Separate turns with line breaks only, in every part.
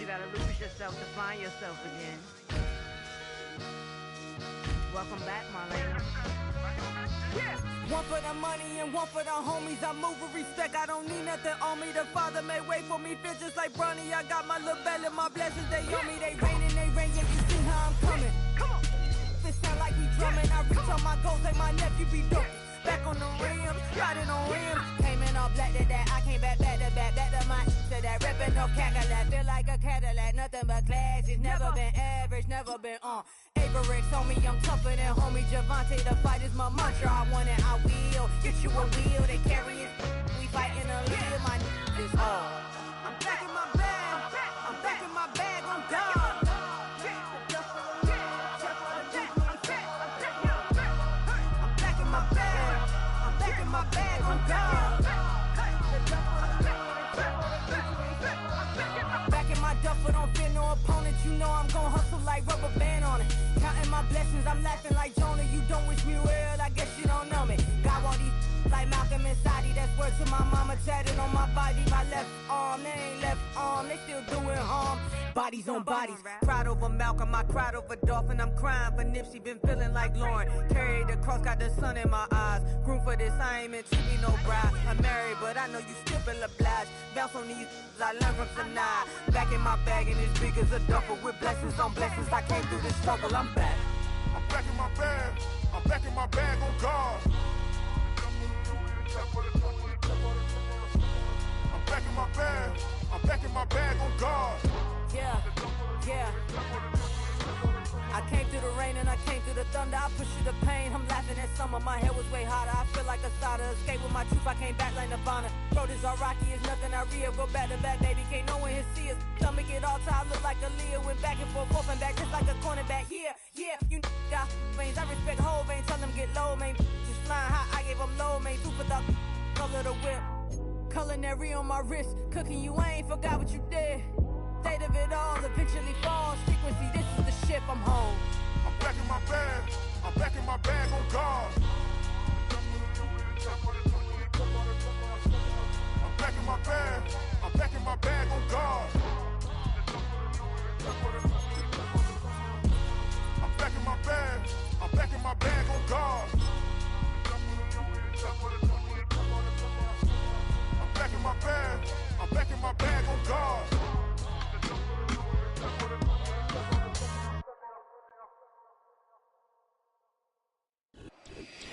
gotta lose yourself to find yourself again. Welcome back, Marlena.
Yeah. One for the money and one for the homies. I move with respect, I don't need nothing on me. The Father made way for me, feel just like Bronny. I got my little belly, my blessings, they on me. They rain and they rain, yeah, you see how I'm coming. Come on. This sound like we drumming. I reach on my goals like my nephew be dope. Back on the rims, riding on rims. Came in all black to that, I came back to my to that ripping no Cadillac. Feel like a Cadillac, nothing but class. It's never been average, never been on. Average, homie, I'm tougher than homie Javante. The fight is my mantra, I want it, I will. Get you a wheel, they carry it. We fighting a little, my is all. I'm back in my bag, I'm back in my bag on God. My bag on God. Back in my duffel, don't fear no opponent. You know I'm gon' hustle like rubber band on it. Counting my blessings, I'm laughing like Jonah. You don't wish me well, I guess you don't know me. Got all these like Malcolm and Sadie. That's word to my mama, tatted on my body. My left arm, they ain't left arm, they still doing harm. Bodies on bodies, cried over Malcolm, I cried over Dolphin. I'm crying for Nipsey, been feeling like Lauren. Carried the cross, got the sun in my eyes. Room for this, I ain't meant to be no bride. I'm married, but I know you still feel obliged. Bounce on these, I learned from tonight. Back in my bag, and it's big as a duffel. With blessings on blessings, I came through this struggle, I'm back.
I'm back in my bag, I'm back in my bag on God. I'm back in my bag, I'm back in my bag on God.
Yeah, yeah. I came through the rain and I came through the thunder. I pushed through the pain, I'm laughing at summer. My head was way hotter, I feel like a starter. Escape with my truth, I came back like Nirvana. Throat is all rocky, it's nothing I real. Go back to back, baby, can't no one here see us. Stomach get all tired, look like a Leah. Went back and forth and back, just like a cornerback. Yeah, yeah, you got veins, I respect whole veins. Tell them get low, man. Just flying high, I gave them low, man. Super the color the whip. Culinary on my wrist, cooking you, I ain't forgot what you did. State of it all, eventually falls. Frequency, this is the ship, I'm home.
I'm back in my bag, I'm back in my bag on God. I'm back in my bag, I'm back in my bag on God. I'm back in my bag, I'm back in my bag on God. I'm back in my bag, I'm back in my bag on God.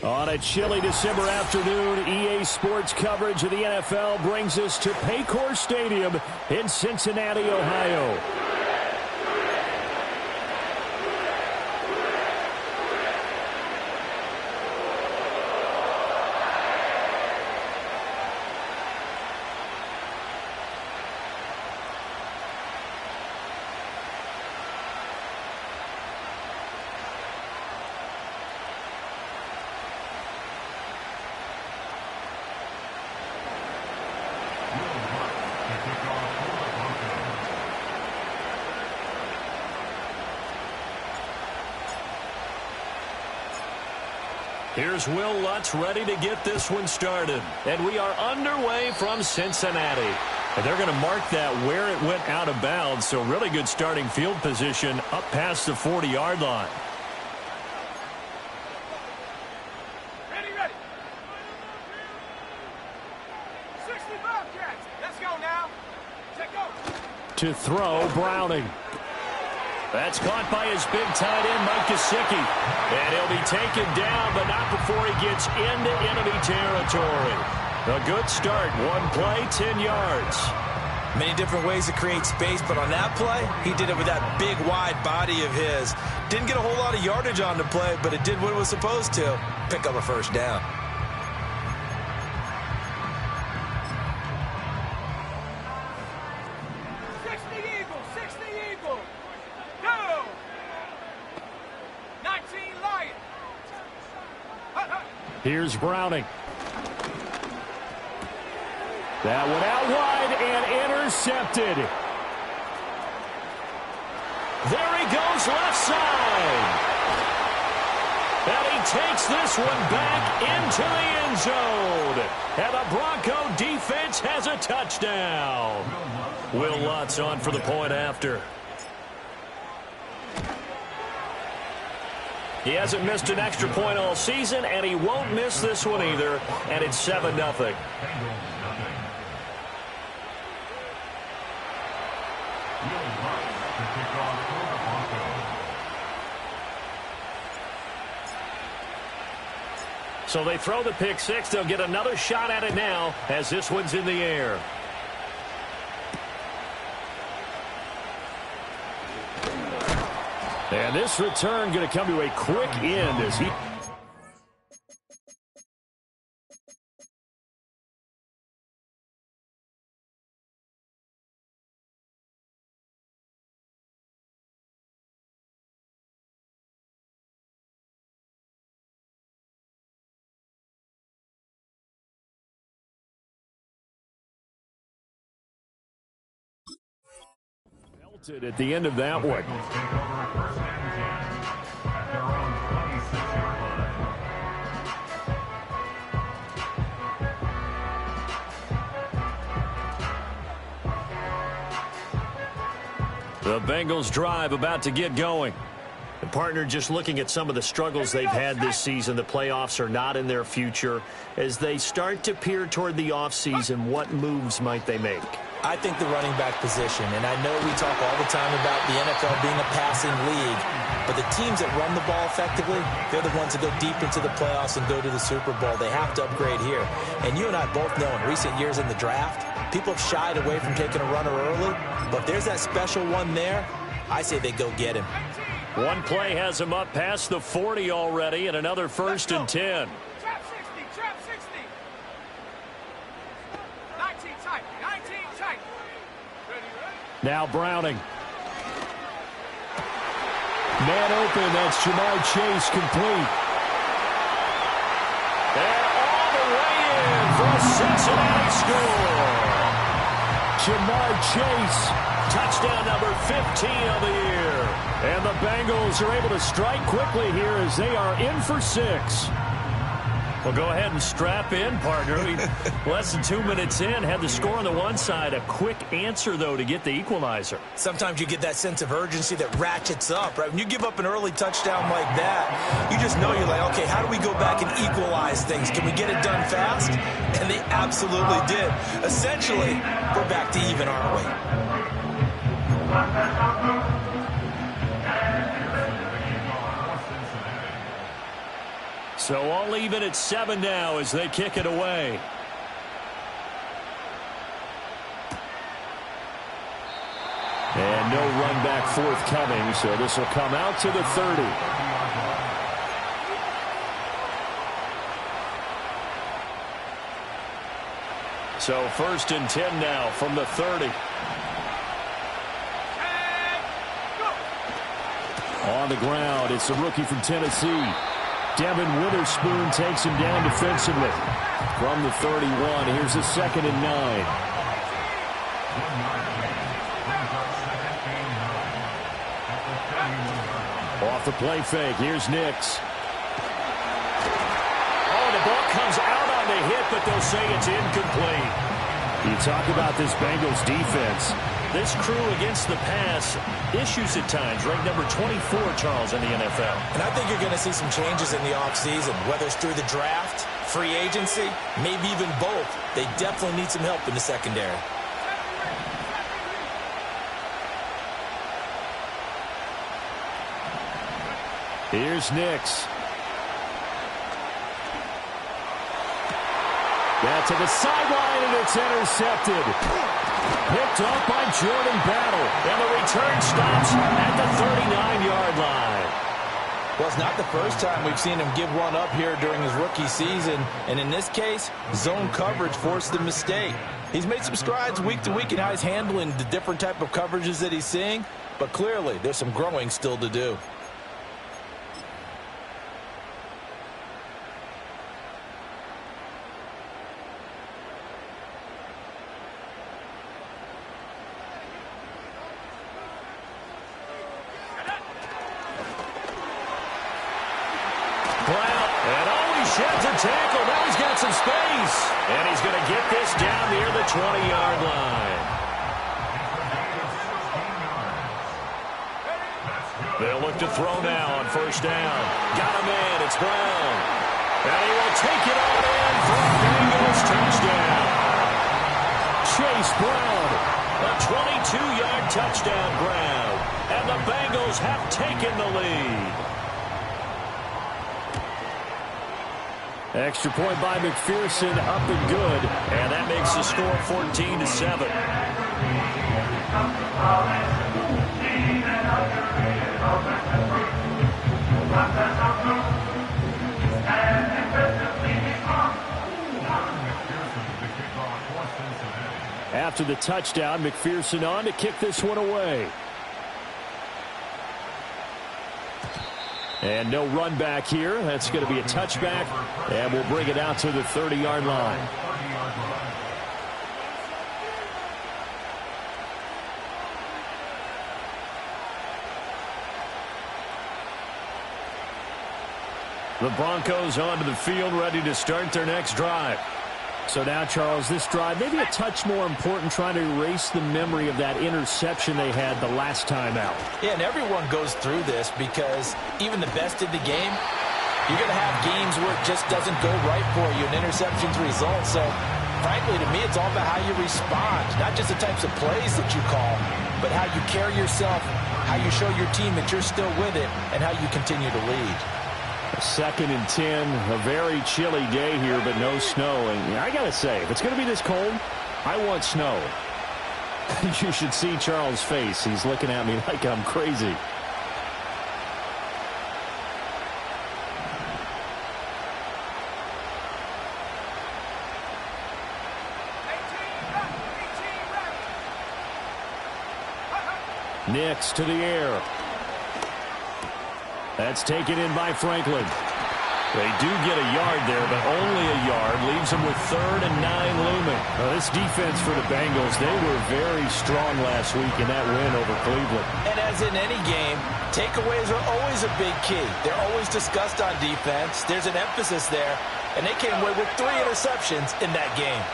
On a chilly December afternoon, EA Sports coverage of the NFL brings us to Paycor Stadium in Cincinnati, Ohio. Here's Will Lutz ready to get this one started. And we are underway from Cincinnati. And they're going to mark that where it went out of bounds. So really good starting field position up past the 40-yard line.
Ready. 65 Jets. Let's go now. Check go.
To throw, Browning. That's caught by his big tight end, Mike Gesicki. And he'll be taken down, but not before he gets into enemy territory. A good start. One play, 10 yards.
Many different ways to create space, but on that play, he did it with that big, wide body of his. Didn't get a whole lot of yardage on the play, but it did what it was supposed to. Pick up a first down.
Here's Browning. That one out wide and intercepted. There he goes left side. And he takes this one back into the end zone. And the Bronco defense has a touchdown. Will Lutz on for the point after. He hasn't missed an extra point all season, and he won't miss this one either, and it's 7-0. So they throw the pick six. They'll get another shot at it now as this one's in the air. And this return going to come to a quick end as he... at the end of that one. The Bengals drive about to get going. The partner, just looking at some of the struggles they've had this season, the playoffs are not in their future. As they start to peer toward the offseason, what moves might they make?
I think the running back position, and I know we talk all the time about the NFL being a passing league, but the teams that run the ball effectively, they're the ones that go deep into the playoffs and go to the Super Bowl. They have to upgrade here. And you and I both know in recent years in the draft, people have shied away from taking a runner early, but if there's that special one there, I say they go get him.
One play has him up past the 40 already, and another 1st and 10.
Trap 60, trap 60. 19 tight, 19 tight.
Now Browning. Man open, that's Jamar Chase complete. And all the way in for a Cincinnati score. Jamar Chase, touchdown number 15 of the year. And the Bengals are able to strike quickly here as they are in for 6. Well, go ahead and strap in, partner. Less than 2 minutes in, had the score on the one side. A quick answer, though, to get the equalizer.
Sometimes you get that sense of urgency that ratchets up, right? When you give up an early touchdown like that, you just know you're like, okay, how do we go back and equalize things? Can we get it done fast? And they absolutely did. Essentially, we're back to even, aren't we?
So all even at 7 now as they kick it away. And no run back forthcoming, so this will come out to the 30. So 1st and 10 now from the 30. On the ground, it's the rookie from Tennessee. Devin Witherspoon takes him down defensively. From the 31, here's a 2nd and 9. Off the play fake, here's Nix. Oh, the ball comes out on the hit, but they'll say it's incomplete. You talk about this Bengals defense. This crew against the pass, issues at times, ranked number 24, Charles, in the NFL.
And I think you're going to see some changes in the offseason, whether it's through the draft, free agency, maybe even both. They definitely need some help in the secondary.
Here's Nix. That's to the sideline, and it's intercepted. Picked off by Jordan Battle, and the return stops at the 39-yard line.
Well, it's not the first time we've seen him give one up here during his rookie season, and in this case, zone coverage forced the mistake. He's made some strides week to week in how he's handling the different type of coverages that he's seeing, but clearly there's some growing still to do.
Brown sheds a tackle. Now he's got some space. And he's going to get this down near the 20-yard line. They'll look to throw now on first down. Got a man. It's Brown. And he will take it on in for a Bengals touchdown. Chase Brown, a 22-yard touchdown grab. And the Bengals have taken the lead. Extra point by McPherson, up and good. And that makes the score 14-7. After the touchdown, McPherson on to kick this one away. And no run back here. That's going to be a touchback. And we'll bring it out to the 30-yard line. The Broncos onto the field, ready to start their next drive. So now, Charles, this drive maybe a touch more important, trying to erase the memory of that interception they had the last time out.
Yeah, and everyone goes through this because even the best in the game, you're going to have games where it just doesn't go right for you, and interceptions result. So, frankly, to me, it's all about how you respond, not just the types of plays that you call, but how you carry yourself, how you show your team that you're still with it, and how you continue to lead.
2nd and 10, a very chilly day here, but no snow. And I got to say, if it's going to be this cold, I want snow. You should see Charles' face. He's looking at me like I'm crazy. Nix to the air. That's taken in by Franklin. They do get a yard there, but only a yard. Leaves them with 3rd and 9 looming. Now, this defense for the Bengals, they were very strong last week in that win over Cleveland.
And as in any game, takeaways are always a big key. They're always discussed on defense. There's an emphasis there, and they came away with 3 interceptions in that game.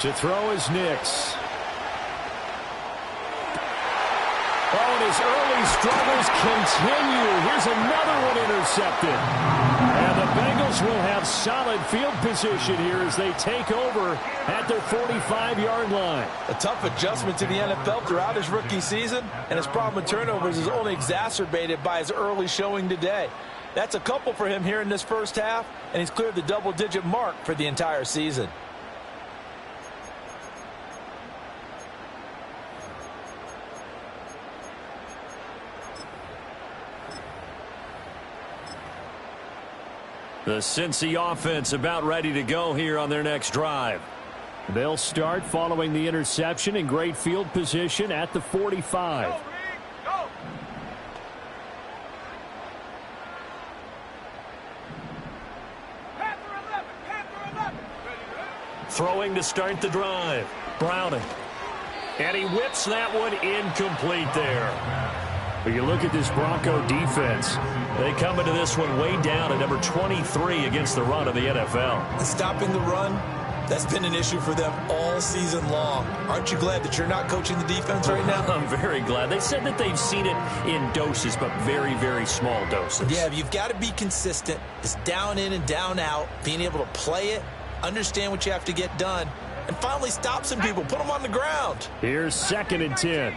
To throw is Nix. Oh, and his early struggles continue. Here's another one intercepted. And the Bengals will have solid field position here as they take over at their 45-yard line.
A tough adjustment to the NFL throughout his rookie season, and his problem with turnovers is only exacerbated by his early showing today. That's a couple for him here in this first half, and he's cleared the double-digit mark for the entire season.
The Cincy offense about ready to go here on their next drive. They'll start following the interception in great field position at the 45.
Go. Panther 11.
Throwing to start the drive. Browning. And he whips that one incomplete there. But you look at this Bronco defense. They come into this one way down at number 23 against the run of the NFL.
Stopping the run, that's been an issue for them all season long. Aren't you glad that you're not coaching the defense right now?
I'm very glad. They said that they've seen it in doses, but very, very small doses.
Yeah, you've got to be consistent. It's down in and down out, being able to play it, understand what you have to get done, and finally stop some people, put them on the ground.
Here's 2nd and 10.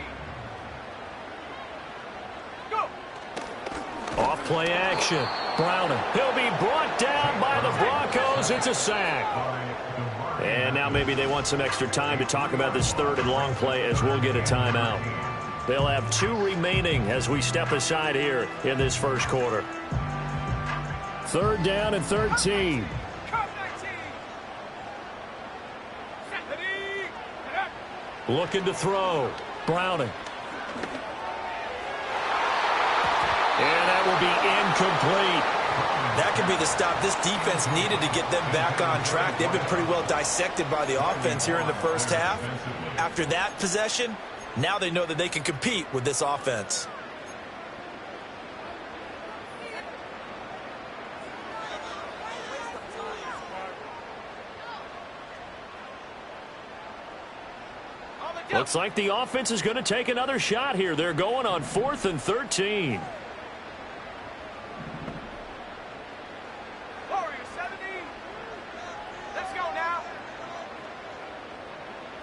Off play action. Browning. He'll be brought down by the Broncos. It's a sack. And now maybe they want some extra time to talk about this 3rd and long play as we'll get a timeout. They'll have 2 remaining as we step aside here in this first quarter. 3rd down and 13. Looking to throw. Browning. And incomplete.
That could be the stop this defense needed to get them back on track. They've been pretty well dissected by the offense here in the first half. After that possession, now they know that they can compete with this offense.
Looks like the offense is going to take another shot here. They're going on 4th and 13.
Warriors 70. Let's go now.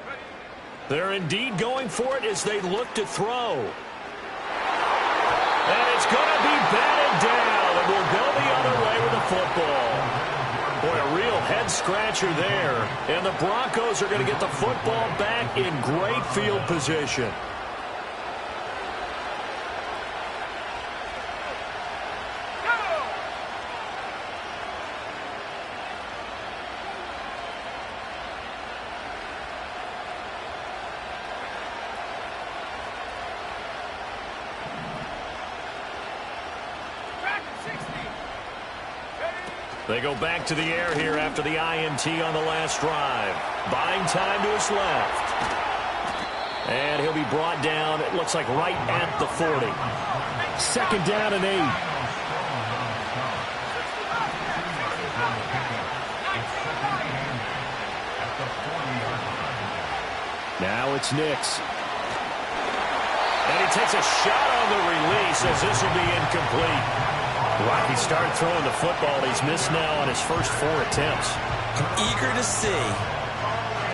Ready.
They're indeed going for it as they look to throw. And it's going to be batted down, and we'll go the other way with the football. Boy, a real head-scratcher there. And the Broncos are going to get the football back in great field position. They go back to the air here after the INT on the last drive. Buying time to his left. And he'll be brought down, it looks like right at the 40. 2nd down and 8. Now it's Nix. And he takes a shot on the release as this will be incomplete. Rocky started throwing the football. He's missed now on his first 4 attempts.
I'm eager to see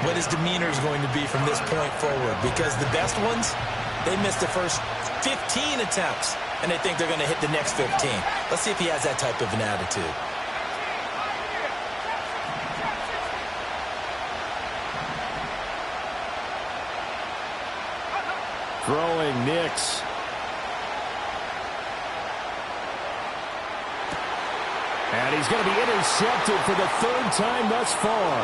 what his demeanor is going to be from this point forward, because the best ones, they missed the first 15 attempts, and they think they're going to hit the next 15. Let's see if he has that type of an attitude.
Throwing Nix. And he's going to be intercepted for the 3rd time thus far.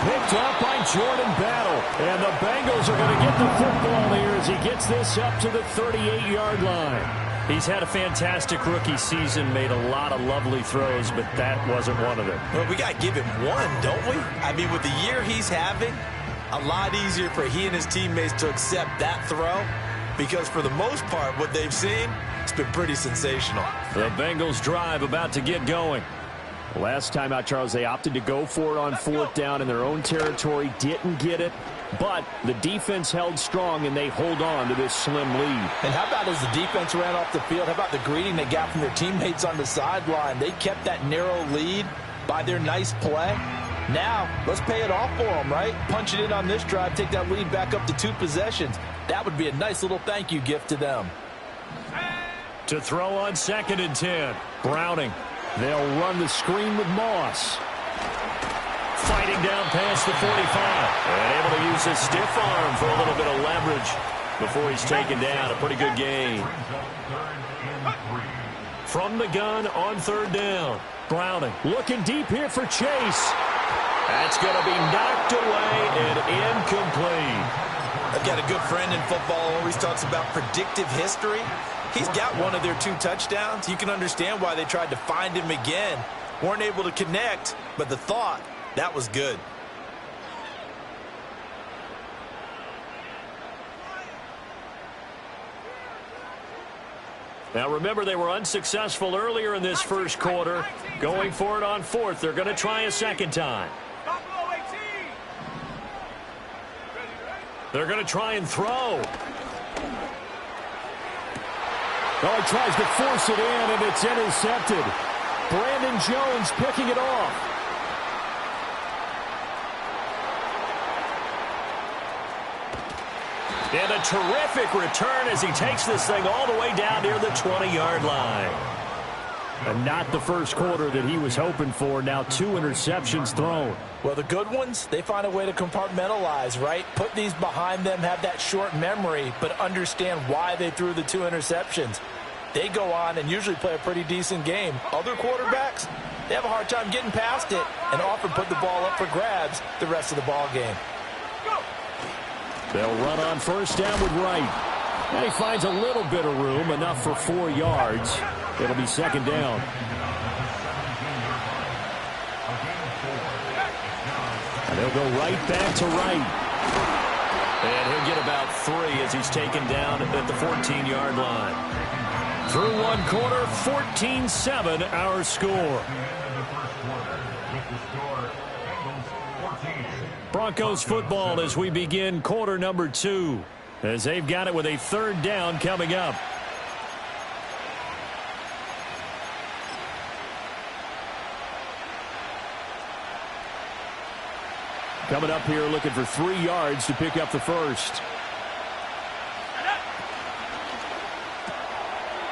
Picked up by Jordan Battle. And the Bengals are going to get the football here as he gets this up to the 38-yard line. He's had a fantastic rookie season, made a lot of lovely throws, but that wasn't one of them.
Well, we got to give him one, don't we? I mean, with the year he's having, a lot easier for he and his teammates to accept that throw, because for the most part, what they've seen, it's been pretty sensational.
The Bengals drive about to get going. Last time out, Charles, they opted to go for it on 4th down in their own territory. Didn't get it, but the defense held strong, and they hold on to this slim lead.
And how about as the defense ran off the field, how about the greeting they got from their teammates on the sideline? They kept that narrow lead by their nice play. Now, let's pay it off for them, right? Punch it in on this drive, take that lead back up to 2 possessions. That would be a nice little thank you gift to them.
To throw on 2nd and 10. Browning. They'll run the screen with Moss. Fighting down past the 45. And able to use his stiff arm for a little bit of leverage before he's taken down. A pretty good gain. From the gun on 3rd down. Browning looking deep here for Chase. That's going to be knocked away and incomplete.
I've got a good friend in football, always talks about predictive history. He's got one of their 2 touchdowns. You can understand why they tried to find him again. Weren't able to connect, but the thought, that was good.
Now remember, they were unsuccessful earlier in this first quarter. Going for it on 4th. They're going to try a 2nd time. They're going to try and throw. Oh, he tries to force it in, and it's intercepted. Brandon Jones picking it off. And a terrific return as he takes this thing all the way down near the 20-yard line. And not the first quarter that he was hoping for. Now 2 interceptions thrown.
Well, the good ones, they find a way to compartmentalize, right? Put these behind them, have that short memory, but understand why they threw the 2 interceptions. They go on and usually play a pretty decent game. Other quarterbacks, they have a hard time getting past it and often put the ball up for grabs the rest of the ball game.
They'll run on 1st down with Wright. And he finds a little bit of room, enough for 4 yards. It'll be second down. And they'll go right back to right. And he'll get about 3 as he's taken down at the 14-yard line. Through one quarter, 14-7 our score. Broncos football as we begin quarter number 2. As they've got it with a third down coming up. Coming up here looking for 3 yards to pick up the first.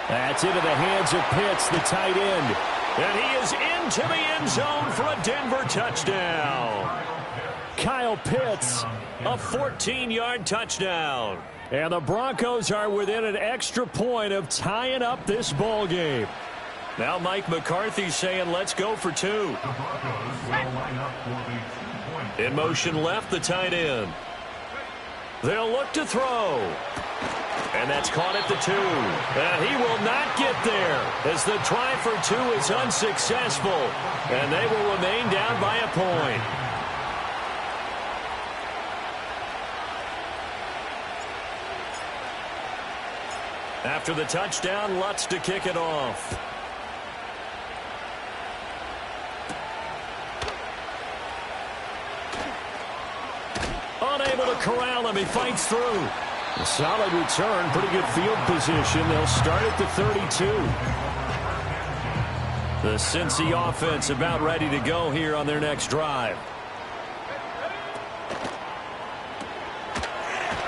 That's into the hands of Pitts, the tight end. And he is into the end zone for a Denver touchdown. Kyle Pitts, a 14-yard touchdown. And the Broncos are within an extra point of tying up this ball game. Now Mike McCarthy saying, let's go for 2. In motion left, the tight end. They'll look to throw. And that's caught at the 2. And he will not get there as the try for 2 is unsuccessful. And they will remain down by a point. After the touchdown, Lutz to kick it off. Unable to corral him. He fights through. A solid return. Pretty good field position. They'll start at the 32. The Cincy offense about ready to go here on their next drive.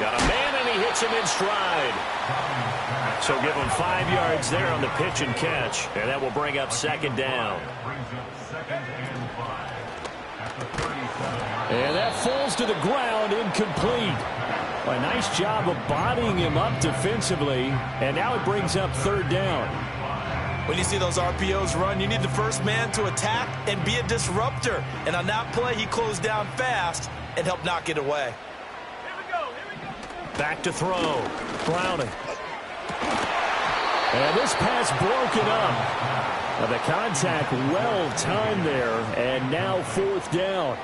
Got a man, and he hits him in stride. So give him 5 yards there on the pitch and catch. And that will bring up second down. And that falls to the ground, incomplete. A nice job of bodying him up defensively. And now it brings up third down.
When you see those RPOs run, you need the first man to attack and be a disruptor. And on that play, he closed down fast and helped knock it away.
Back to throw. Browning. And this pass broken up. The contact well timed there. And now fourth down.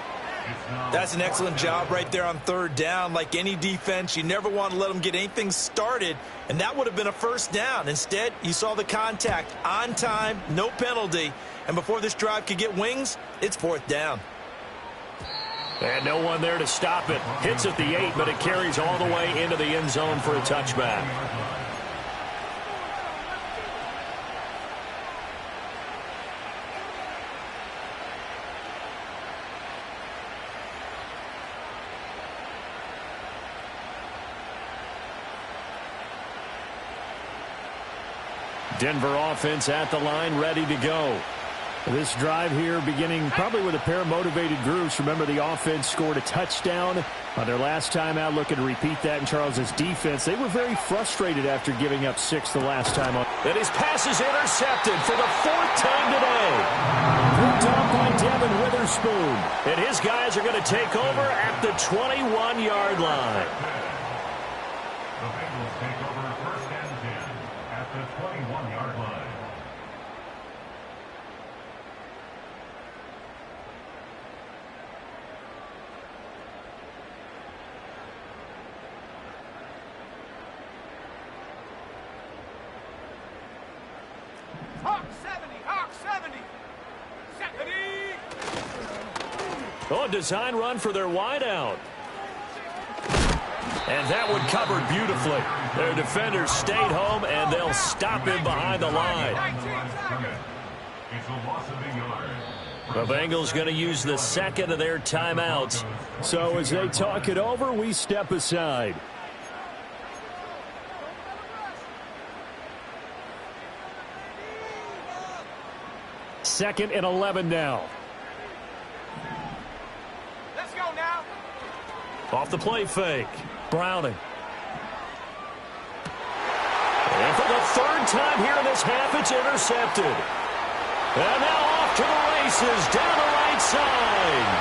That's an excellent job right there on third down. Like any defense, you never want to let them get anything started, and that would have been a first down. Instead, you saw the contact on time, no penalty, and before this drive could get wings, it's fourth down.
And no one there to stop it. Hits at the 8, but it carries all the way into the end zone for a touchback. Denver offense at the line, ready to go. This drive here beginning probably with a pair of motivated groups. Remember, the offense scored a touchdown on their last time out, looking to repeat that in Charles's defense. They were very frustrated after giving up 6 the last time. And his pass is intercepted for the 4th time today. Picked up by Devin Witherspoon. And his guys are going to take over at the 21-yard line.
The Bengals take over first and 10 at the 21-yard line.
Hawk 70, Hawk 70. 70.
Oh, design run for their wideout. And that one covered beautifully. Their defenders stayed home, and they'll stop him behind the line.
It's a loss of a yard.
The Bengals going to use the second of their timeouts. So as they talk it over, we step aside. Second and 11 now.
Let's go now.
Off the play fake. Browning. And for the 3rd time here in this half, it's intercepted. And now off to the races down the right side.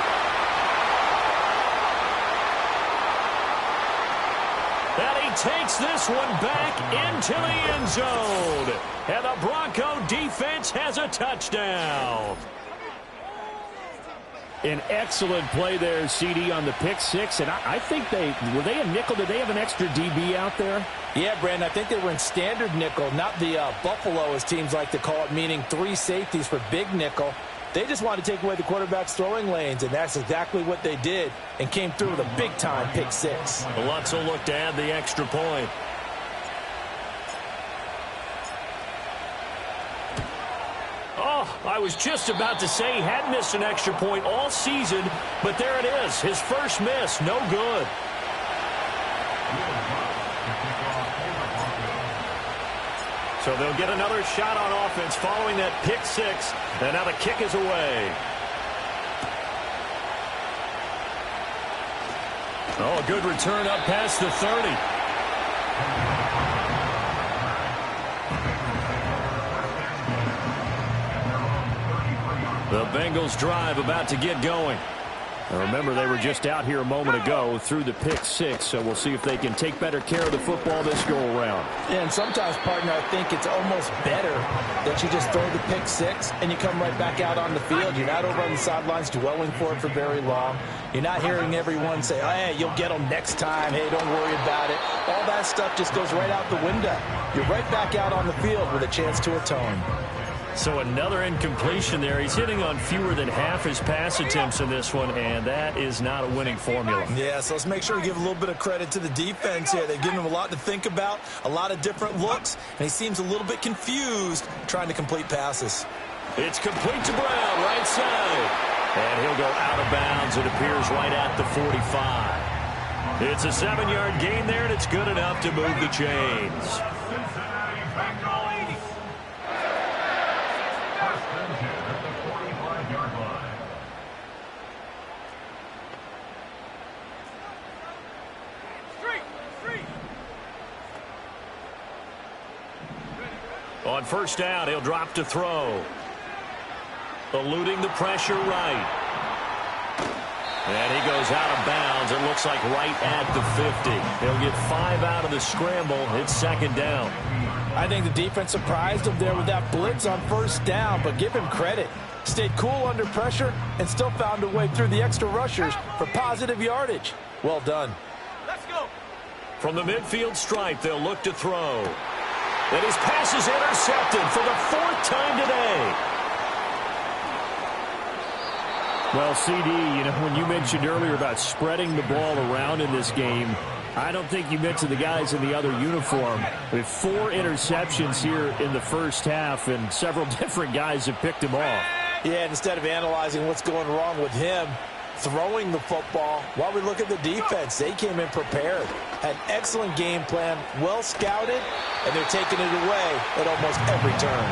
And he takes this one back into the end zone. And the Bronco defense has a touchdown.
An excellent play there, CD, on the pick six. And I think were they a nickel? Did they have an extra DB out there?
Yeah, Brandon, I think they were in standard nickel, not the Buffalo, as teams like to call it, meaning 3 safeties for big nickel. They just wanted to take away the quarterback's throwing lanes, and that's exactly what they did and came through with a big-time pick six.
Lutz will look to add the extra point. Oh, I was just about to say he had missed an extra point all season, but there it is. His first miss, no good. So they'll get another shot on offense following that pick six. And now the kick is away. Oh, a good return up past the 30. The Bengals drive about to get going. Now remember, they were just out here a moment ago through the pick six, so we'll see if they can take better care of the football this go-around.
Yeah, and sometimes, partner, I think it's almost better that you just throw the pick six and you come right back out on the field. You're not over on the sidelines dwelling for it for very long. You're not hearing everyone say, hey, you'll get them next time. Hey, don't worry about it. All that stuff just goes right out the window. You're right back out on the field with a chance to atone.
So another incompletion there. He's hitting on fewer than half his pass attempts in this one, and that is not a winning formula.
Yeah, so let's make sure we give a little bit of credit to the defense here. They've given him a lot to think about, a lot of different looks, and he seems a little bit confused trying to complete passes.
It's complete to Brown, right side. And he'll go out of bounds. It appears right at the 45. It's a 7-yard gain there, and it's good enough to move the chains. On first down, he'll drop to throw. Eluding the pressure right. And he goes out of bounds. It looks like right at the 50. He'll get 5 out of the scramble. It's second down.
I think the defense surprised him there with that blitz on first down, but give him credit. Stayed cool under pressure and still found a way through the extra rushers for positive yardage. Well done.
Let's go.
From the midfield stripe, they'll look to throw. And his pass is intercepted for the 4th time today.
Well, CD, when you mentioned earlier about spreading the ball around in this game, I don't think you mentioned the guys in the other uniform. With 4 interceptions here in the first half, and several different guys have picked him off.
Yeah, and instead of analyzing what's going wrong with him, throwing the football, while we look at the defense, they came in prepared. Had an excellent game plan, well scouted, and they're taking it away at almost every turn.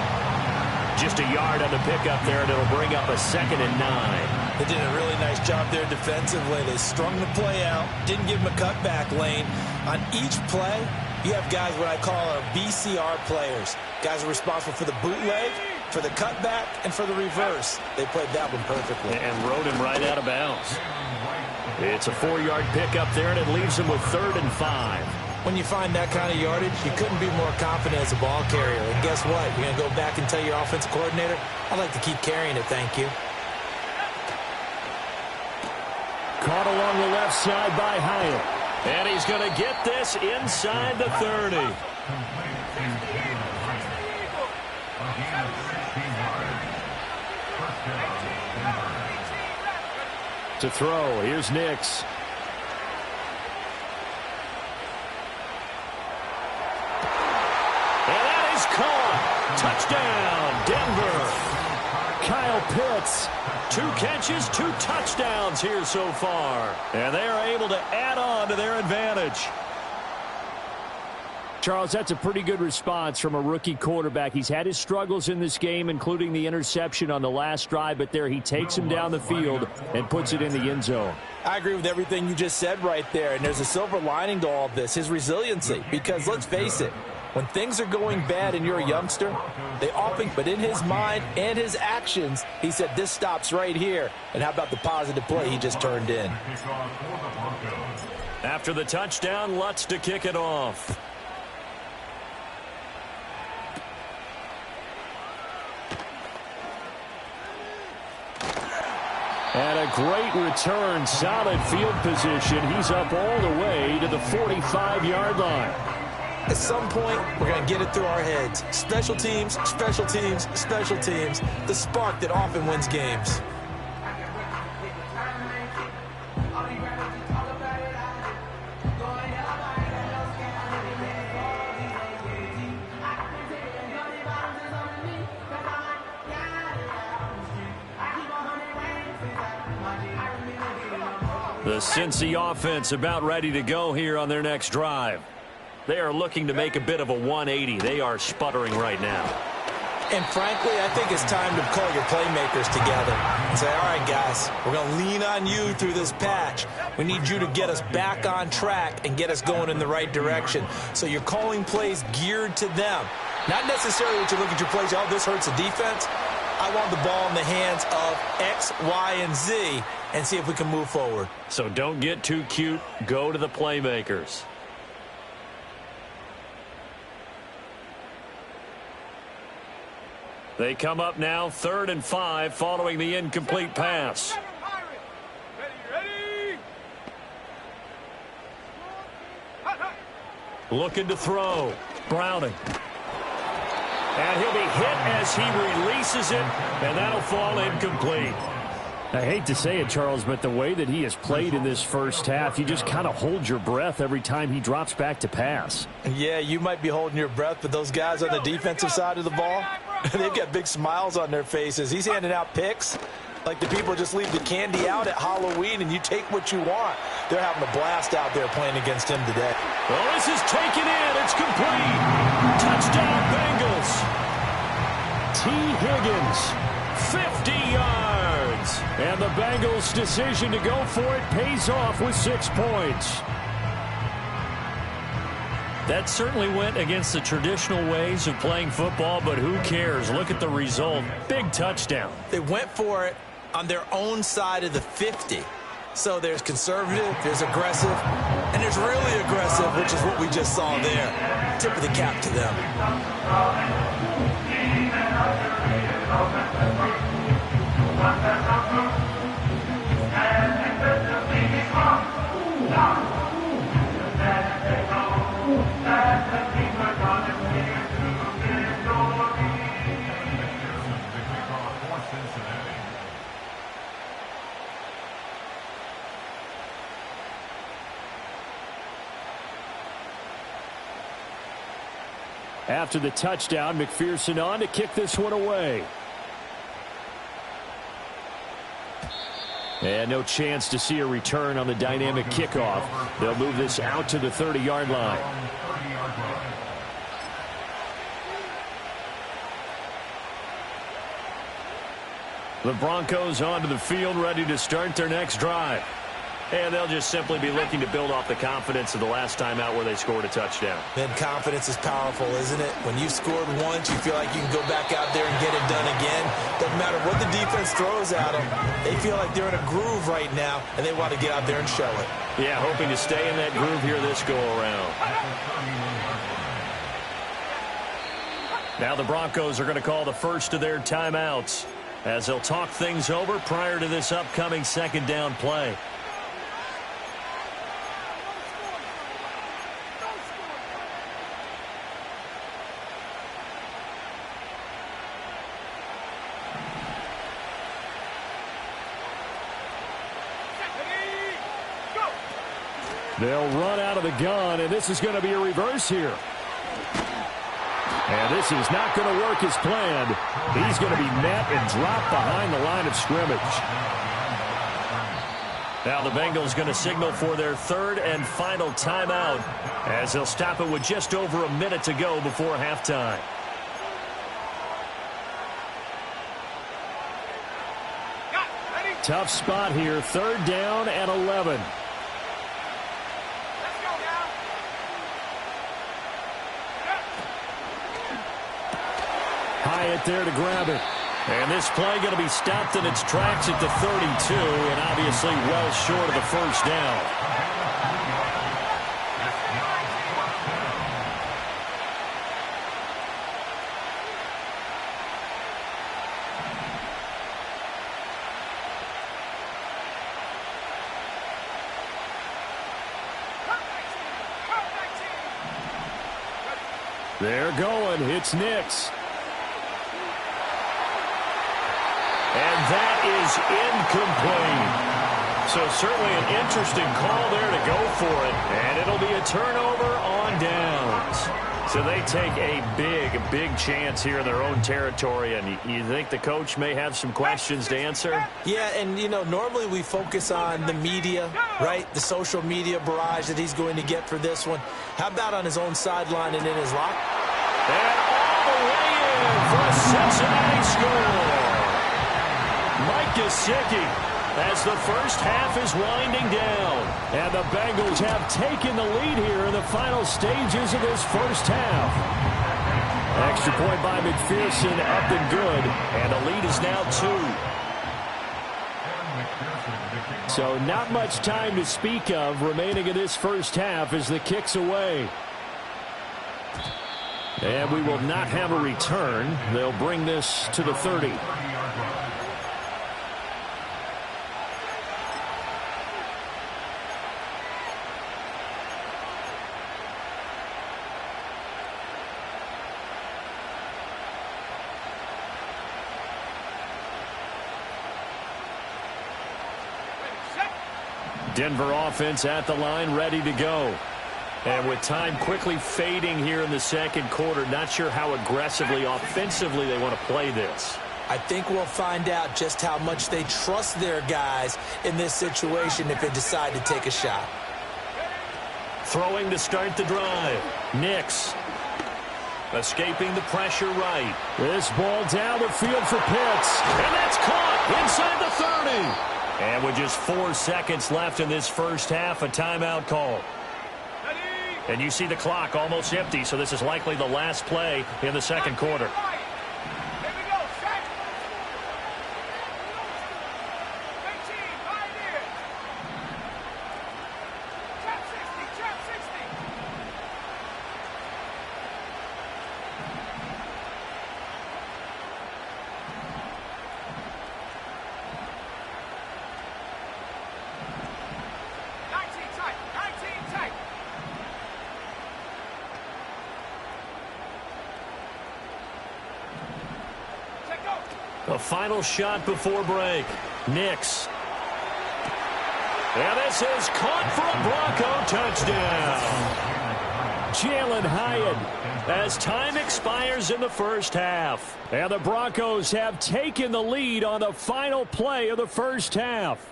Just a yard on the pickup there, and it'll bring up a 2nd and 9.
They did a really nice job there defensively. They strung the play out, didn't give him a cutback lane. On each play, you have guys what I call BCR players. Guys are responsible for the bootleg, for the cutback, and for the reverse. They played that one perfectly.
And rode him right out of bounds. It's a 4-yard pickup there, and it leaves him with 3rd and 5.
When you find that kind of yardage, you couldn't be more confident as a ball carrier. And guess what? You're going to go back and tell your offensive coordinator, I'd like to keep carrying it, thank you.
Caught along the left side by Hyatt.
And he's going to get this inside the 30.
To throw, here's Nix.
And that is caught. Touchdown, Denver.
Kyle Pitts.
2 catches, 2 touchdowns here so far. And they are able to add on to their advantage.
Charles, that's a pretty good response from a rookie quarterback. He's had his struggles in this game, including the interception on the last drive, but there he takes him down the field and puts it in the end zone.
I agree with everything you just said right there, and there's a silver lining to all of this, his resiliency, because let's face it, when things are going bad and you're a youngster, they often, but in his mind and his actions, he said, this stops right here. And how about the positive play he just turned in?
After the touchdown, Lutz to kick it off.
And a great return, solid field position. He's up all the way to the 45-yard line.
At some point, we're going to get it through our heads. Special teams, special teams, special teams. The spark that often wins games.
The Cincy offense about ready to go here on their next drive. They are looking to make a bit of a 180. They are sputtering right now.
And frankly, I think it's time to call your playmakers together and say, all right, guys, we're going to lean on you through this patch. We need you to get us back on track and get us going in the right direction. So you're calling plays geared to them. Not necessarily that you look at your plays, oh, this hurts the defense. I want the ball in the hands of X, Y, and Z and see if we can move forward.
So don't get too cute. Go to the playmakers. They come up now 3rd and 5 following the incomplete pass.
Ready.
Looking to throw. Browning. And he'll be hit as he releases it, and that'll fall incomplete.
I hate to say it, Charles, but the way that he has played in this first half, you just kind of hold your breath every time he drops back to pass.
Yeah, you might be holding your breath, but those guys on the defensive side of the ball, they've got big smiles on their faces. He's handing out picks like the people just leave the candy out at Halloween and you take what you want. They're having a blast out there playing against him today.
Well, this is taken in. It's complete. Touchdown, Bengals. T. Higgins, 50 yards.
And the Bengals' decision to go for it pays off with 6 points.
That certainly went against the traditional ways of playing football, but who cares? Look at the result. Big touchdown.
They went for it on their own side of the 50. So there's conservative, there's aggressive, and there's really aggressive, which is what we just saw there. Tip of the cap to them.
After the touchdown, McPherson on to kick this one away. And no chance to see a return on the dynamic kickoff. They'll move this out to the 30-yard line. The Broncos onto the field, ready to start their next drive. And they'll just simply be looking to build off the confidence of the last time out where they scored a touchdown.
Then confidence is powerful, isn't it? When you've scored once, you feel like you can go back out there and get it done again. Doesn't matter what the defense throws at them. They feel like they're in a groove right now, and they want to get out there and show it.
Yeah, hoping to stay in that groove here this go-around. Now the Broncos are going to call the first of their timeouts as they'll talk things over prior to this upcoming second down play.
They'll run out of the gun, and this is going to be a reverse here. And this is not going to work as planned. He's going to be met and dropped behind the line of scrimmage. Now the Bengals going to signal for their third and final timeout as they'll stop it with just over a minute to go before halftime. Tough spot here, 3rd down and 11. Hyatt there to grab it. And this play going to be stopped in its tracks at the 32, and obviously well short of the first down. They're going. It's Nix.
And that is incomplete. So certainly an interesting call there to go for it. And it'll be a turnover on downs. So they take a big chance here in their own territory. And you think the coach may have some questions to answer?
Yeah, and, you know, normally we focus on the media, right? The social media barrage that he's going to get for this one. How about on his own sideline and in his locker?
And all the way in for a Cincinnati score. Mike Gesicki, as the first half is winding down.
And the Bengals have taken the lead here in the final stages of this first half. Extra point by McPherson, up and good. And the lead is now 2. So not much time to speak of remaining in this first half as the kick's away. And we will not have a return. They'll bring this to the 30. Denver offense at the line, ready to go. And with time quickly fading here in the second quarter, not sure how aggressively, offensively they want to play this.
I think we'll find out just how much they trust their guys in this situation if they decide to take a shot.
Throwing to start the drive. Nix. Escaping the pressure right.
This ball down the field for Pitts.
And that's caught inside the 30. And with just 4 seconds left in this first half, a timeout call. And you see the clock almost empty, so this is likely the last play in the second quarter. A final shot before break. Nix. And this is caught for a Bronco touchdown.
Jalen Hyatt as time expires in the first half. And the Broncos have taken the lead on the final play of the first half.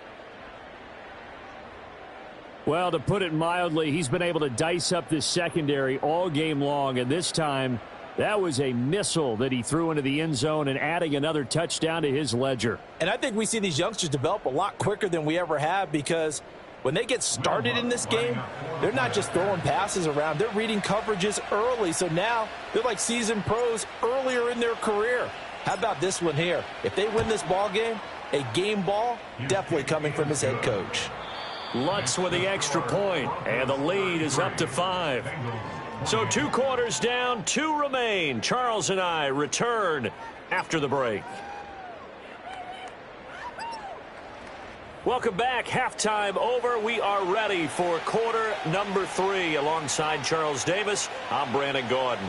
Well, to put it mildly, he's been able to dice up this secondary all game long, and this time that was a missile that he threw into the end zone and adding another touchdown to his ledger.
And I think we see these youngsters develop a lot quicker than we ever have, because when they get started in this game, they're not just throwing passes around. They're reading coverages early. So now they're like seasoned pros earlier in their career. How about this one here? If they win this ball game, a game ball definitely coming from his head coach.
Lutz with the extra point, and the lead is up to 5. So 2 quarters down, 2 remain. Charles and I return after the break. Welcome back. Halftime over. We are ready for quarter number 3. Alongside Charles Davis, I'm Brandon Gordon.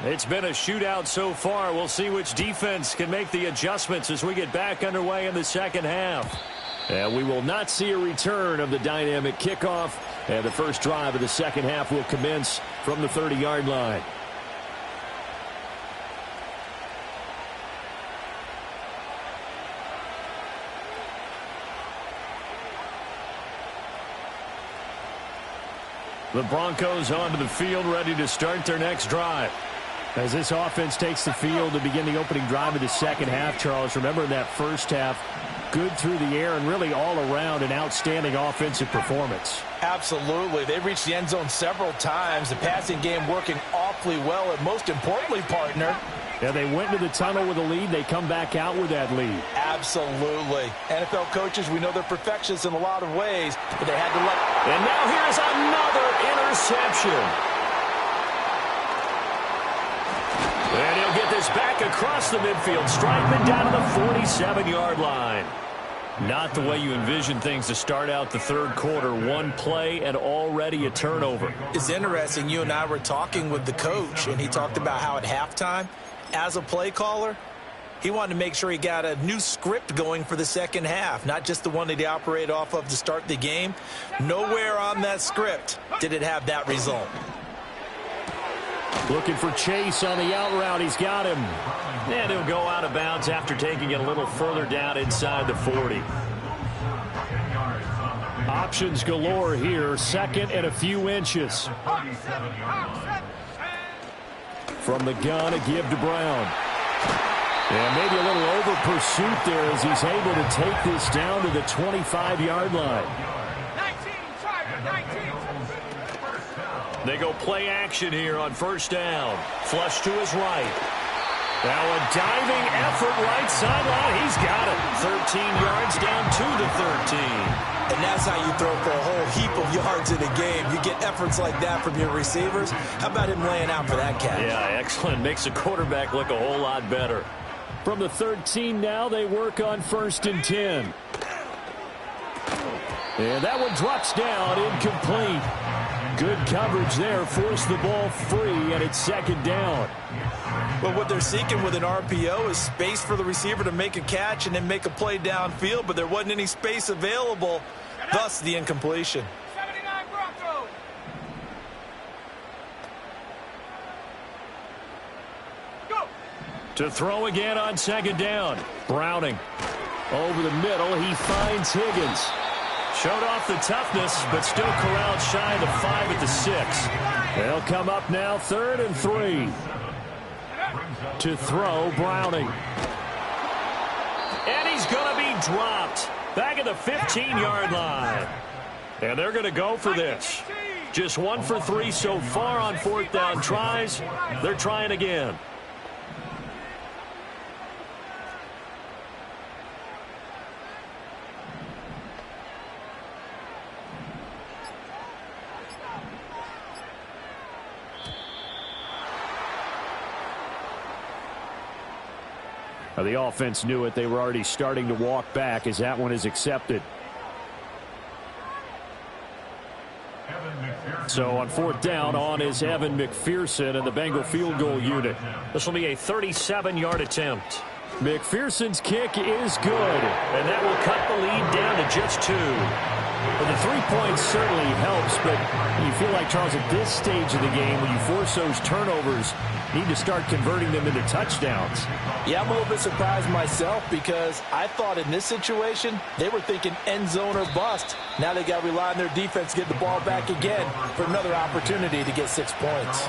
It's been a shootout so far. We'll see which defense can make the adjustments as we get back underway in the second half.
And we will not see a return of the dynamic kickoff. And the first drive of the second half will commence from the 30-yard line. The Broncos onto the field, ready to start their next drive. As this offense takes the field to begin the opening drive of the second half, Charles, remember in that first half, good through the air and really all around an outstanding offensive performance.
Absolutely. They reached the end zone several times. The passing game working awfully well. And most importantly, partner,
yeah, they went into the tunnel with a lead. They come back out with that lead.
Absolutely. NFL coaches, we know they're perfectionists in a lot of ways, but they had to let.
And now here's another interception. goes back across the midfield stripe and down to the 47-yard line. Not the way you envision things to start out the third quarter. One play and already a turnover.
It's interesting. You and I were talking with the coach, and he talked about how at halftime, as a play caller, he wanted to make sure he got a new script going for the second half, not just the one that he operated off of to start the game. Nowhere on that script did it have that result.
Looking for Chase on the out route. He's got him.
And he'll go out of bounds after taking it a little further down inside the 40.
Options galore here. Second and a few inches. From the gun, a give to Brown. And maybe a little over pursuit there as he's able to take this down to the 25-yard line.
19, Tiger, 19.
They go play action here on first down. Flush to his right. Now a diving effort right sideline. He's got it. 13 yards down to the 13.
And that's how you throw for a whole heap of yards in a game. You get efforts like that from your receivers. How about him laying out for that catch?
Yeah, excellent. Makes the quarterback look a whole lot better.
From the 13 now, they work on first and 10. And that one drops down, incomplete. Good coverage there, forced the ball free, and it's second down.
Well, what they're seeking with an RPO is space for the receiver to make a catch and then make a play downfield, but there wasn't any space available, thus the incompletion.
79 Broncos. Go.
To throw again on second down. Browning. Over the middle, he finds Higgins. Showed off the toughness, but still corralled shy of the 5 at the 6.
They'll come up now, 3rd and 3. To throw, Browning.
And he's going to be dropped. Back at the 15-yard line. And they're going to go for this. Just 1 for 3 so far on fourth down tries. They're trying again.
The offense knew it. They were already starting to walk back as that one is accepted. So on fourth down, on is Evan McPherson and the Bengal field goal unit.
This will be a 37-yard attempt.
McPherson's kick is good.
And that will cut the lead down to just 2.
Well, the 3 points certainly helps, but you feel like, Charles, at this stage of the game, when you force those turnovers, you need to start converting them into touchdowns.
Yeah, I'm a little bit surprised myself because I thought in this situation they were thinking end zone or bust. Now they got to rely on their defense to get the ball back again for another opportunity to get 6 points.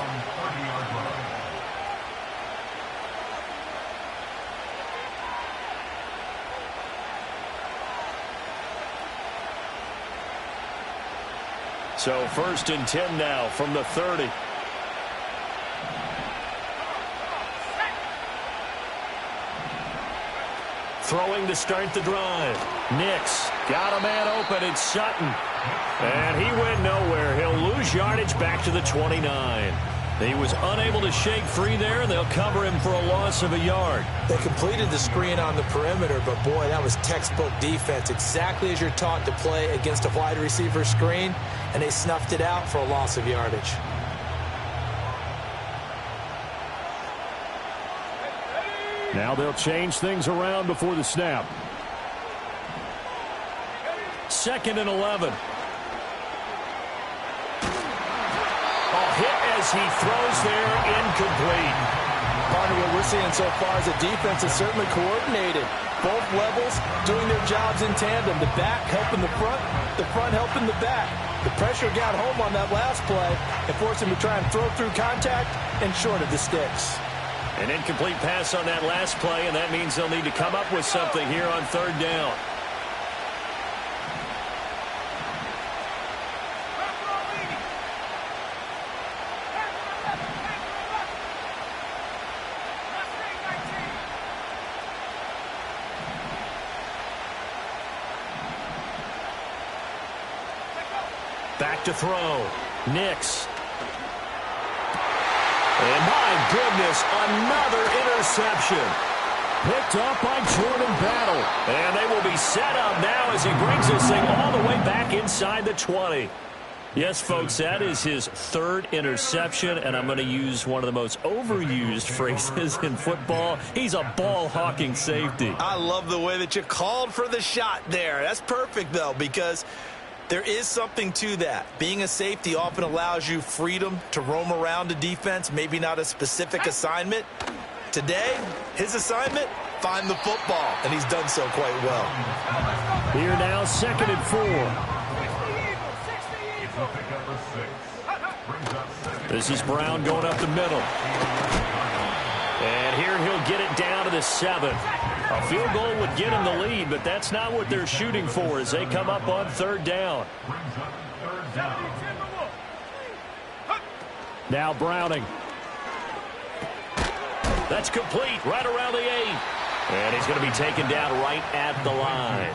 So first and 10 now from the 30. Throwing to start the drive. Nix got a man open. It's Sutton. And he went nowhere. He'll lose yardage back to the 29. He was unable to shake free there, and they'll cover him for a loss of a yard.
They completed the screen on the perimeter, but boy, that was textbook defense. Exactly as you're taught to play against a wide receiver screen, and they snuffed it out for a loss of yardage.
Now they'll change things around before the snap.
2nd and 11. Hit as he throws there, incomplete.
Partner, what we're seeing so far is the defense is certainly coordinated. Both levels doing their jobs in tandem. The back helping the front helping the back. The pressure got home on that last play and forced him to try and throw through contact and short of the sticks.
An incomplete pass on that last play, and that means they'll need to come up with something here on third down. Back to throw. Nix. And my goodness, another interception. Picked up by Jordan Battle. And they will be set up now as he brings this thing all the way back inside the 20. Yes, folks, that is his third interception, and I'm going to use one of the most overused phrases in football. He's a ball-hawking safety.
I love the way that you called for the shot there. That's perfect, though, because there is something to that. Being a safety often allows you freedom to roam around the defense, maybe not a specific assignment. Today, his assignment, find the football, and he's done so quite well.
Here now, 2nd and 4.
This is Brown going up the middle. And here he'll get it down to the 7. A field goal would get him the lead, but that's not what they're shooting for as they come up on 3rd down. Now Browning. That's complete right around the 8. And he's going to be taken down right at the line.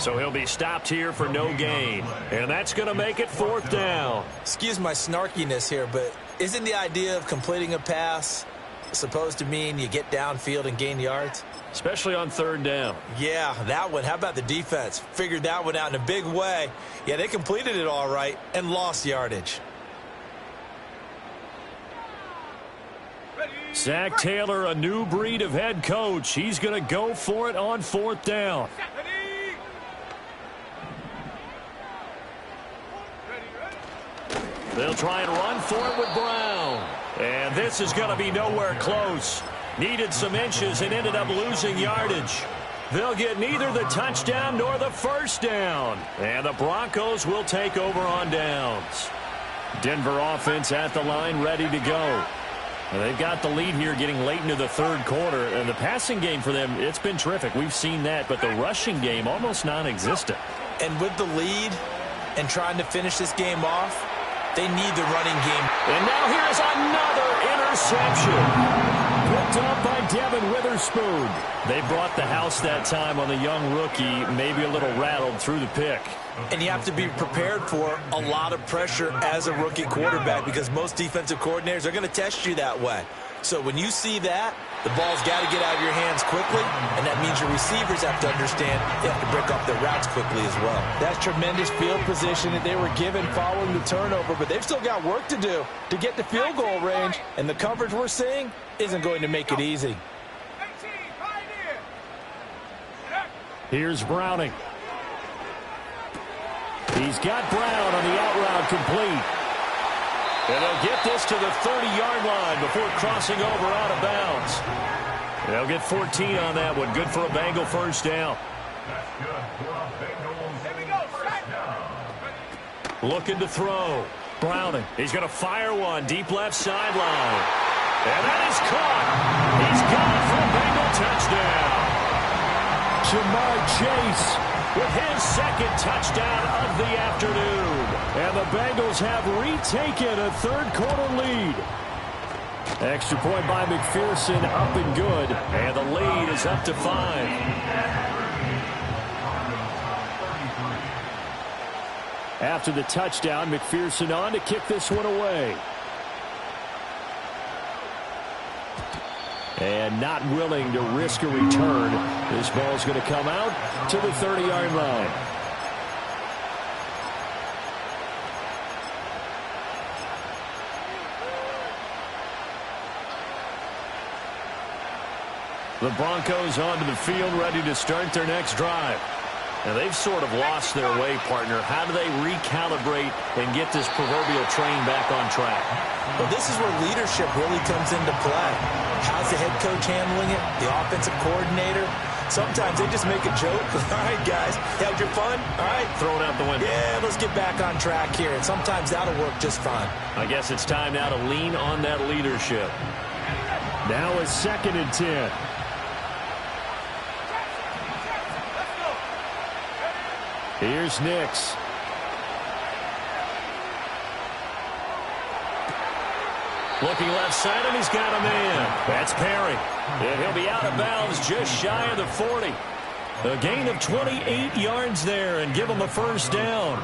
So he'll be stopped here for no gain. And that's going to make it 4th down.
Excuse my snarkiness here, but isn't the idea of completing a pass supposed to mean you get downfield and gain yards?
Especially on 3rd down.
Yeah, that one. How about the defense? Figured that one out in a big way. Yeah, they completed it all right and lost yardage.
Zach Taylor, a new breed of head coach. He's going to go for it on 4th down. They'll try and run for it with Brown. And this is going to be nowhere close. Needed some inches and ended up losing yardage. They'll get neither the touchdown nor the 1st down. And the Broncos will take over on downs. Denver offense at the line, ready to go. And they've got the lead here getting late into the 3rd quarter. And the passing game for them, it's been terrific. We've seen that. But the rushing game, almost non-existent.
And with the lead and trying to finish this game off, they need the running game.
And now here's another interception. Picked up by Devin Witherspoon. They brought the house that time on the young rookie, maybe a little rattled through the pick.
And you have to be prepared for a lot of pressure as a rookie quarterback because most defensive coordinators are going to test you that way. So when you see that, the ball's got to get out of your hands quickly, and that means your receivers have to understand they have to break off their routes quickly as well.
That's tremendous field position that they were given following the turnover, but they've still got work to do to get to field goal range, and the coverage we're seeing isn't going to make it easy.
Here's Browning. He's got Brown on the out route complete. And they'll get this to the 30-yard line before crossing over out of bounds. They'll get 14 on that one. Good for a Bengal 1st down. Looking to throw. Browning. He's going to fire one. Deep left sideline. And that is caught. He's got it for a Bengal touchdown. Jamar Chase with his 2nd touchdown of the afternoon. And the Bengals have retaken a 3rd quarter lead. Extra point by McPherson, up and good. And the lead is up to 5. After the touchdown, McPherson on to kick this one away. And not willing to risk a return. This ball's going to come out to the 30-yard line. The Broncos onto the field, ready to start their next drive. And they've sort of lost their way, partner. How do they recalibrate and get this proverbial train back on track?
Well, this is where leadership really comes into play. How's the head coach handling it? The offensive coordinator? Sometimes they just make a joke. All right, guys, had your fun? All right.
Throw it out the window.
Yeah, let's get back on track here. And sometimes that'll work just fine.
I guess it's time now to lean on that leadership. Now it's 2nd and 10. Here's Nix. Looking left side, and he's got a man. That's Perry. And he'll be out of bounds just shy of the 40. A gain of 28 yards there and give him a 1st down.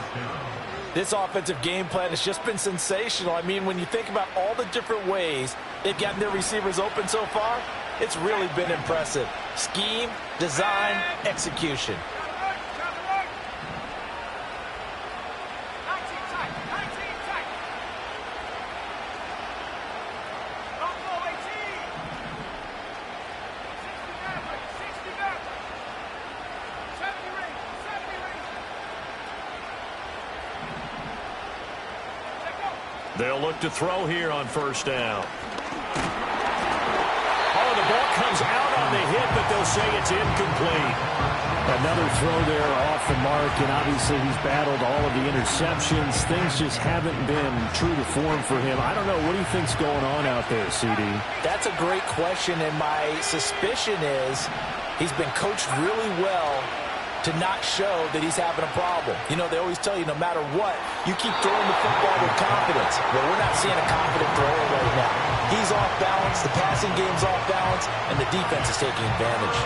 This offensive game plan has just been sensational. I mean, when you think about all the different ways they've gotten their receivers open so far, it's really been impressive. Scheme, design, execution.
They'll look to throw here on first down. Oh, the ball comes out on the hit, but they'll say it's incomplete.
Another throw there off the mark, and obviously he's battled all of the interceptions. Things just haven't been true to form for him. I don't know. What do you think's going on out there, CD?
That's a great question, and my suspicion is he's been coached really well to not show that he's having a problem. You know, they always tell you no matter what, you keep throwing the football with confidence. Well, we're not seeing a confident thrower right now. He's off balance, the passing game's off balance, and the defense is taking advantage.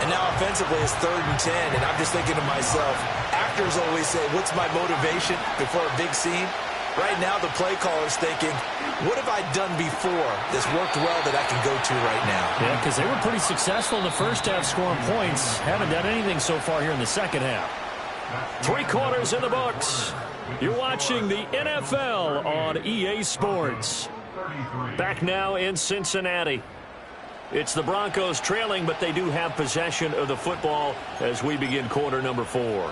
And now offensively it's 3rd and 10, and I'm just thinking to myself, actors always say, what's my motivation before a big scene? Right now the play caller's thinking, what have I done before that's worked well that I can go to right now?
Yeah, because they were pretty successful in the first half scoring points. Haven't done anything so far here in the second half.
3 quarters in the books. You're watching the NFL on EA Sports. Back now in Cincinnati. It's the Broncos trailing, but they do have possession of the football as we begin quarter number 4.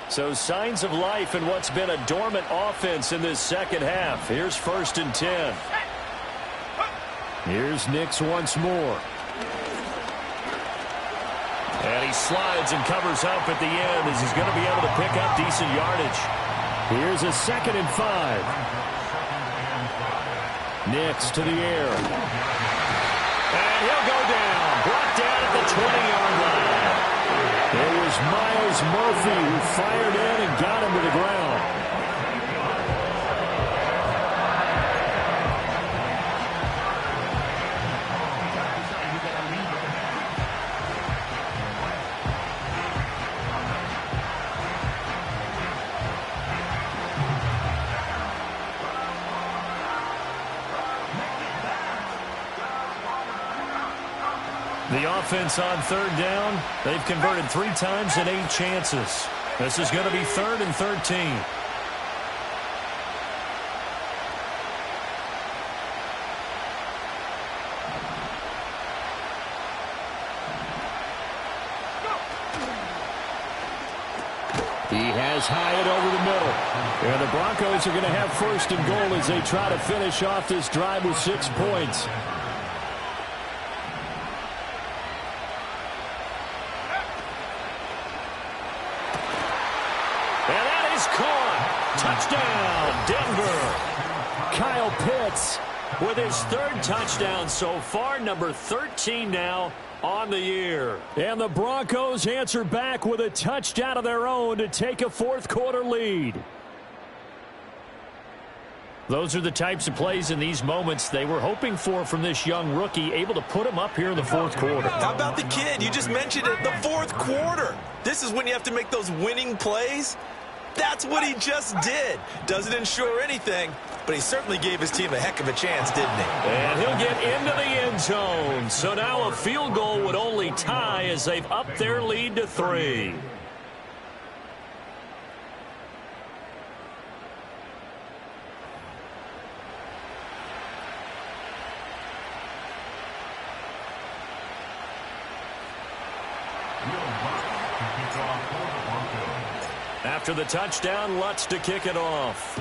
So signs of life in what's been a dormant offense in this second half. Here's 1st and 10.
Here's Nix once more.
And he slides and covers up at the end as he's going to be able to pick up decent yardage.
Here's a 2nd and 5. Nix to the air.
And he'll go down. Brought down at the 20-yard line.
It was Myles Murphy who fired in and got him to the ground.
The offense on 3rd down, they've converted 3 times in 8 chances. This is going to be 3rd and 13.
He has Hyatt over the middle. And the Broncos are going to have 1st and goal as they try to finish off this drive with 6 points.
Touchdown, Denver. Kyle Pitts with his 3rd touchdown so far, number 13 now on the year.
And the Broncos answer back with a touchdown of their own to take a 4th quarter lead.
Those are the types of plays in these moments they were hoping for from this young rookie, able to put him up here in the 4th quarter.
How about the kid? You just mentioned it, the 4th quarter. This is when you have to make those winning plays. That's what he just did. Doesn't ensure anything, but he certainly gave his team a heck of a chance, didn't he?
And he'll get into the end zone. So now a field goal would only tie as they've upped their lead to 3. After the touchdown, Lutz to kick it off.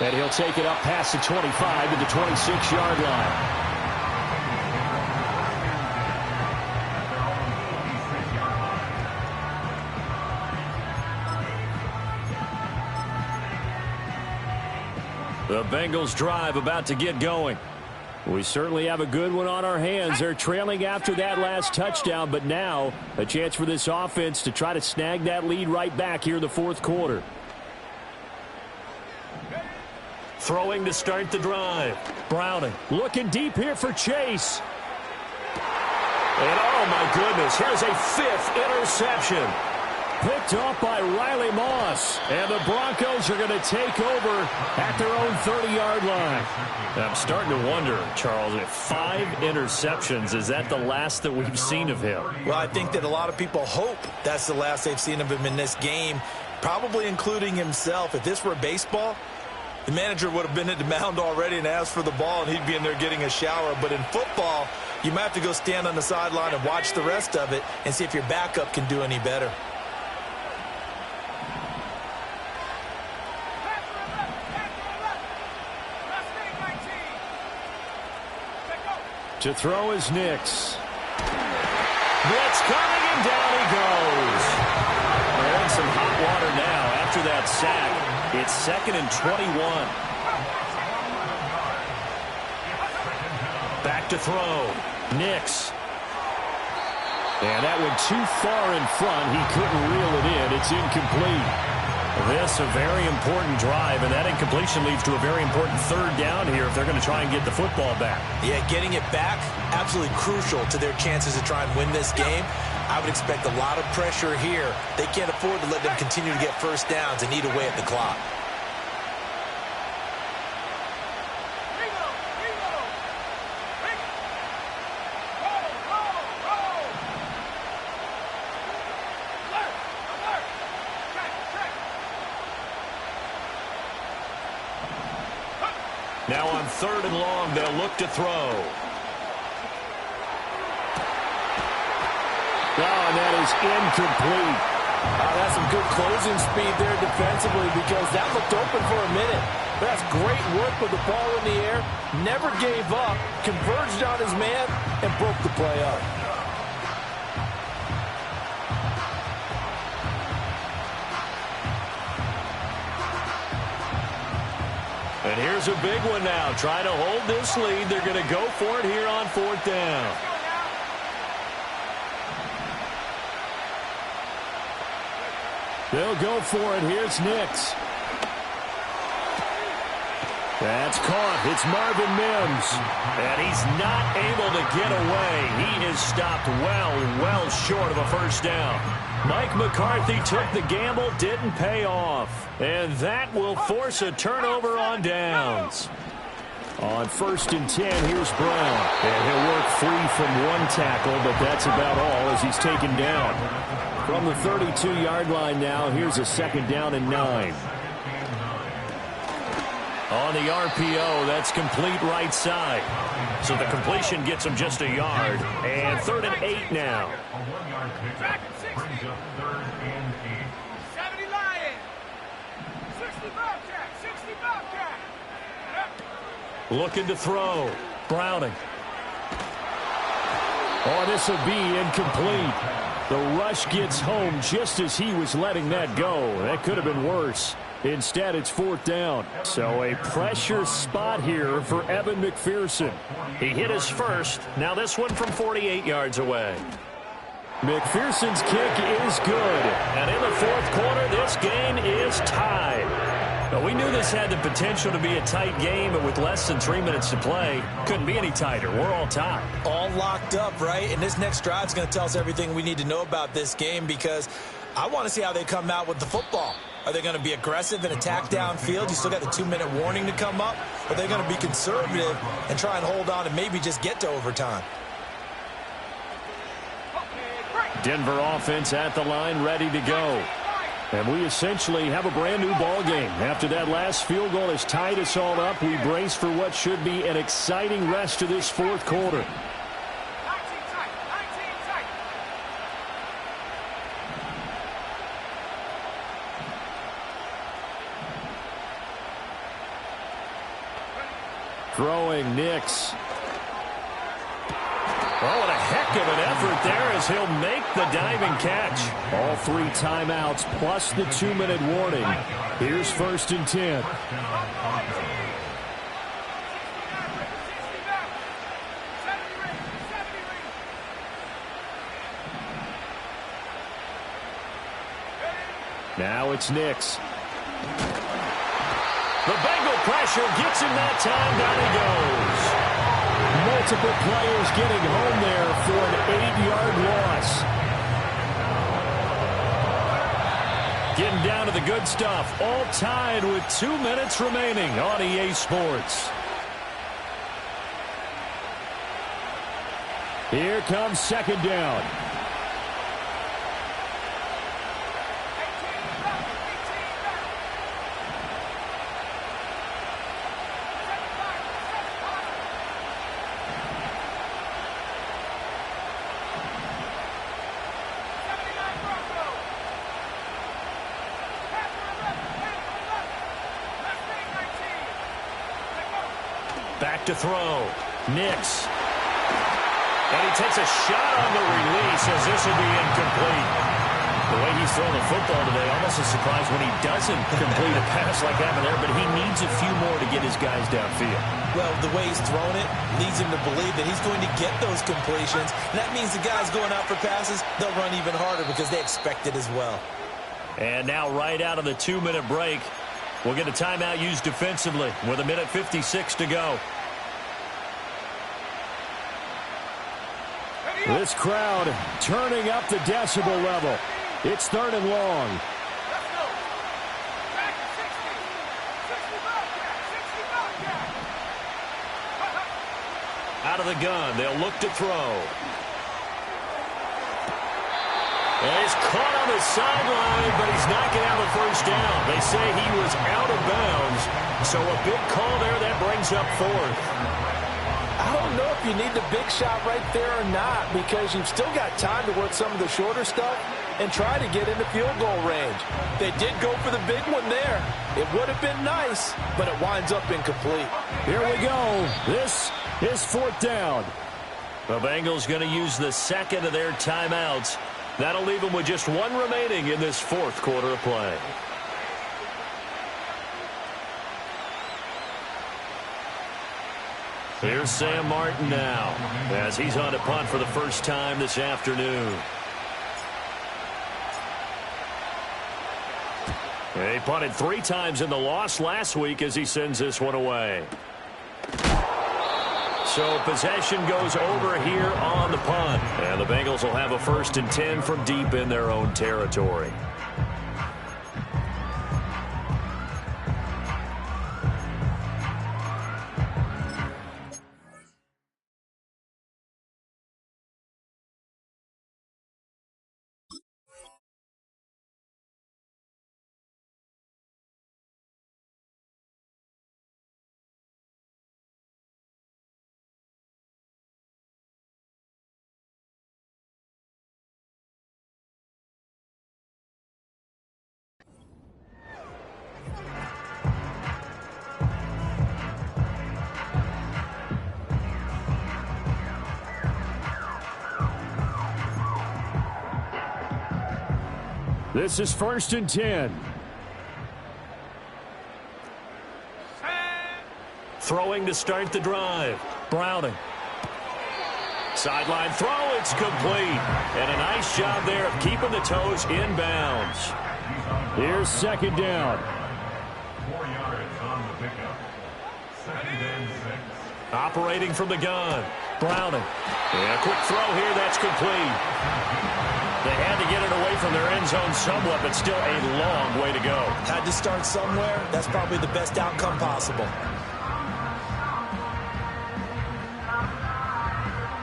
And he'll take it up past the 25 to the 26-yard line.
The Bengals drive about to get going.
We certainly have a good one on our hands. They're trailing after that last touchdown, but now a chance for this offense to try to snag that lead right back here in the fourth quarter.
Throwing to start the drive. Browning looking deep here for Chase. And oh my goodness, here's a fifth interception. Picked off by Riley Moss. And the Broncos are going to take over at their own 30-yard line. I'm starting to wonder, Charles, if 5 interceptions, is that the last that we've seen of him?
Well, I think that a lot of people hope that's the last they've seen of him in this game, probably including himself. If this were baseball, the manager would have been at the mound already and asked for the ball, and he'd be in there getting a shower. But in football, you might have to go stand on the sideline and watch the rest of it and see if your backup can do any better.
To throw is Nix.
Blitz coming, and down he goes. They're in some hot water now after that sack. It's 2nd and 21. Back to throw. Nix. And that went too far in front. He couldn't reel it in. It's incomplete. This a very important drive, and that incompletion leads to a very important 3rd down here if they're going to try and get the football back.
Yeah, getting it back, absolutely crucial to their chances to try and win this game. I would expect a lot of pressure here. They can't afford to let them continue to get first downs and eat away at the clock.
Now on 3rd and long, they'll look to throw.
Oh, and that is incomplete.
That's some good closing speed there defensively because that looked open for a minute. That's great work with the ball in the air. Never gave up, converged on his man, and broke the play up.
And here's a big one now. Trying to hold this lead. They're going to go for it here on 4th down.
They'll go for it. Here's Nix. That's caught. It's Marvin Mims.
And he's not able to get away. He is stopped well short of a first down. Mike McCarthy took the gamble, didn't pay off. And that will force a turnover on downs.
On 1st and 10, here's Brown. And he'll work free from one tackle, but that's about all as he's taken down. From the 32-yard line now, here's a 2nd down and 9.
On the RPO, that's complete right side. So the completion gets him just a yard. And 3rd and 8 now.
A 1-yard pickup brings up 3rd and 8.
70 Lion. 60 Bobcat. 60 Bobcat.
Looking to throw. Browning.
Oh, this will be incomplete. The rush gets home just as he was letting that go. That could have been worse. Instead, it's 4th down. So a pressure spot here for Evan McPherson.
He hit his first. Now this one from 48 yards away.
McPherson's kick is good.
And in the 4th quarter, this game is tied. But we knew this had the potential to be a tight game, but with less than 3 minutes to play, couldn't be any tighter. We're all tied.
All locked up, right? And this next drive is going to tell us everything we need to know about this game because I want to see how they come out with the football. Are they going to be aggressive and attack downfield? You still got the 2-minute warning to come up? Or are they going to be conservative and try and hold on and maybe just get to overtime?
Denver offense at the line, ready to go. And we essentially have a brand-new ball game. After that last field goal has tied us all up, we brace for what should be an exciting rest of this 4th quarter. Throwing Nix.
Oh, what a heck of an effort there as he'll make the diving catch.
All 3 timeouts plus the 2-minute warning. Here's 1st and 10. Now it's Nix.
The Bengal pressure gets him that time. Down he goes.
Multiple players getting home there for an 8-yard loss. Getting down to the good stuff. All tied with 2 minutes remaining on EA Sports. Here comes second down.
Back to throw. Nix. And he takes a shot on the release as this will be incomplete. The way he's throwing the football today, almost a surprise when he doesn't complete a pass like that there, but he needs a few more to get his guys downfield.
Well, the way he's thrown it leads him to believe that he's going to get those completions. And that means the guys going out for passes, they'll run even harder because they expect it as well.
And now right out of the 2-minute break, we'll get a timeout used defensively with 1:56 to go.
This crowd turning up the decibel level. It's 3rd and long.
Let's go. Back to 60. 65 back. 65 back.
Out of the gun, they'll look to throw. And he's caught on the sideline, but he's not going to have a first down. They say he was out of bounds, so a big call there that brings up 4th.
I don't know if you need the big shot right there or not, because you've still got time to work some of the shorter stuff and try to get into field goal range. They did go for the big one there. It would have been nice, but it winds up incomplete.
Here we go. This is 4th down.
The Bengals going to use the second of their timeouts. That'll leave them with just 1 remaining in this 4th quarter of play. Here's Sam Martin now as he's on to punt for the first time this afternoon. He punted 3 times in the loss last week as he sends this one away. So possession goes over here on the punt. And the Bengals will have a 1st and 10 from deep in their own territory.
This is 1st and 10.
Throwing to start the drive. Browning. Sideline throw, it's complete. And a nice job there of keeping the toes in bounds.
Here's 2nd down.
4 yards on the pickup. 2nd and 6.
Operating from the gun. Browning. And a quick throw here, that's complete. They had to get it away from their end zone somewhat, but still a long way to go.
Had to start somewhere. That's probably the best outcome possible.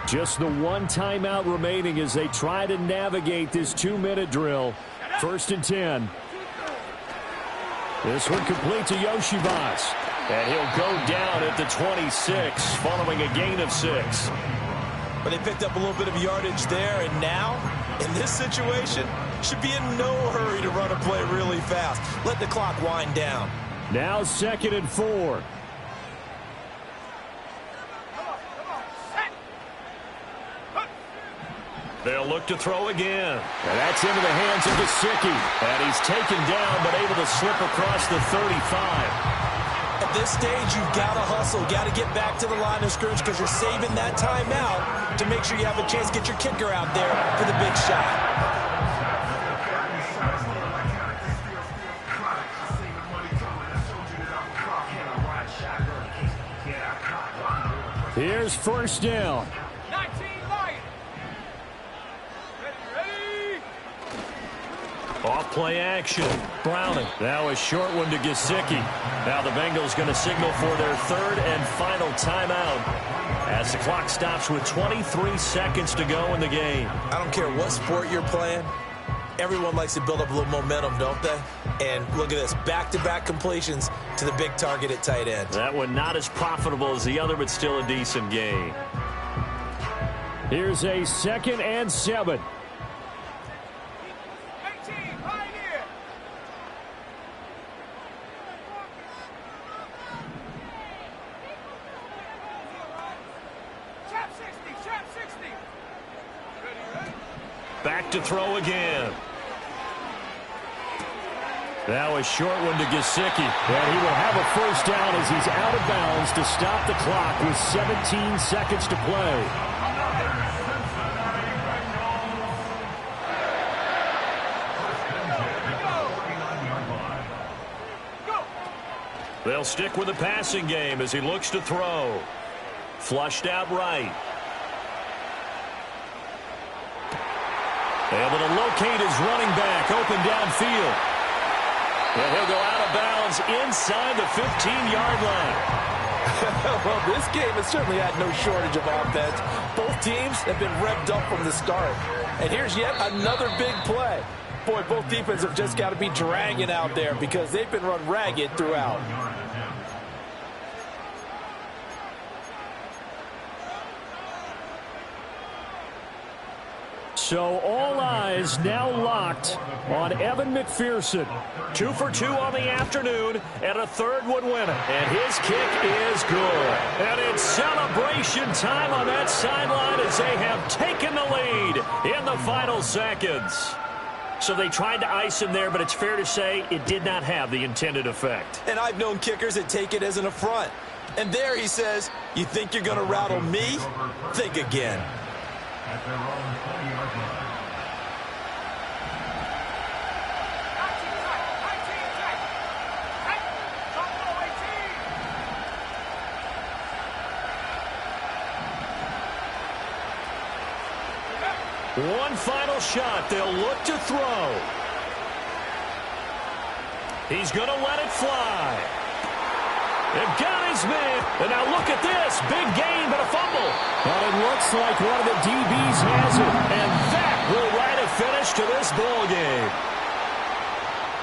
Just the 1 timeout remaining as they try to navigate this 2-minute drill. 1st and 10. This one complete to Yoshivas.
And he'll go down at the 26 following a gain of 6.
But they picked up a little bit of yardage there, and now, in this situation, should be in no hurry to run a play really fast. Let the clock wind down.
Now 2nd and 4.
They'll look to throw again.
And that's into the hands of Gesicki.
And he's taken down, but able to slip across the 35.
At this stage, you've got to hustle, got to get back to the line of scrimmage because you're saving that timeout to make sure you have a chance to get your kicker out there for the big shot.
Here's first down.
19 Lions. Ready.
Off play action. Browning. Now a short one to Gesicki. Now the Bengals going to signal for their third and final timeout as the clock stops with 23 seconds to go in the game.
I don't care what sport you're playing. Everyone likes to build up a little momentum, don't they? And look at this, back-to-back completions to the big target at tight end.
That one not as profitable as the other, but still a decent game.
Here's a 2nd and 7.
18, Pioneer. Trap 60. Ready.
Back to throw again. Now a short one to Gesicki.
And he will have a first down as he's out of bounds to stop the clock with 17 seconds to play.
They'll stick with the passing game as he looks to throw. Flushed out right. Able to locate his running back open downfield. And he'll go out of bounds inside the 15-yard line.
Well, this game has certainly had no shortage of offense. Both teams have been revved up from the start. And here's yet another big play. Boy, both defenses have just got to be dragging out there because they've been run ragged throughout.
So all eyes now locked on Evan McPherson.
2 for 2 on the afternoon, and a third would win it. And his kick is good. And it's celebration time on that sideline as they have taken the lead in the final seconds. So they tried to ice him there, but it's fair to say it did not have the intended effect.
And I've known kickers that take it as an affront. And there he says, you think you're going to rattle me? Think again.
At their own 20-yard line.
19 tight. Drop low, 18.
One final shot. They'll look to throw. He's going to let it fly. They've got his man. And now look at this. Big gain, but a fumble.
But it looks like one of the DBs has it.
And that will write a finish to this ball game.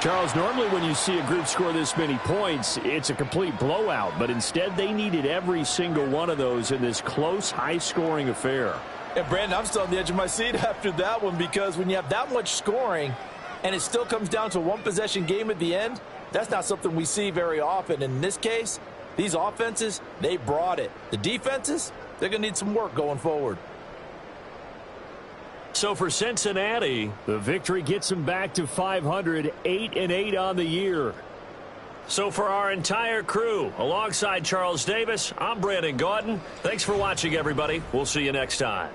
Charles, normally when you see a group score this many points, it's a complete blowout. But instead, they needed every single one of those in this close, high-scoring affair.
And, Brandon, I'm still on the edge of my seat after that one because when you have that much scoring and it still comes down to a one-possession game at the end, that's not something we see very often. In this case, these offenses, they brought it. The defenses, they're going to need some work going forward.
So for Cincinnati,
the victory gets them back to 500, 8-8 on the year.
So for our entire crew, alongside Charles Davis, I'm Brandon Gaudin. Thanks for watching, everybody. We'll see you next time.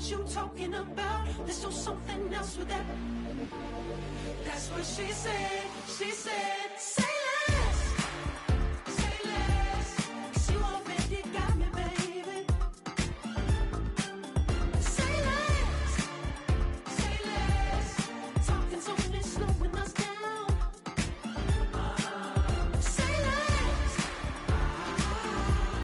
what you talking about. There's no something else with that. That's what she said, she said.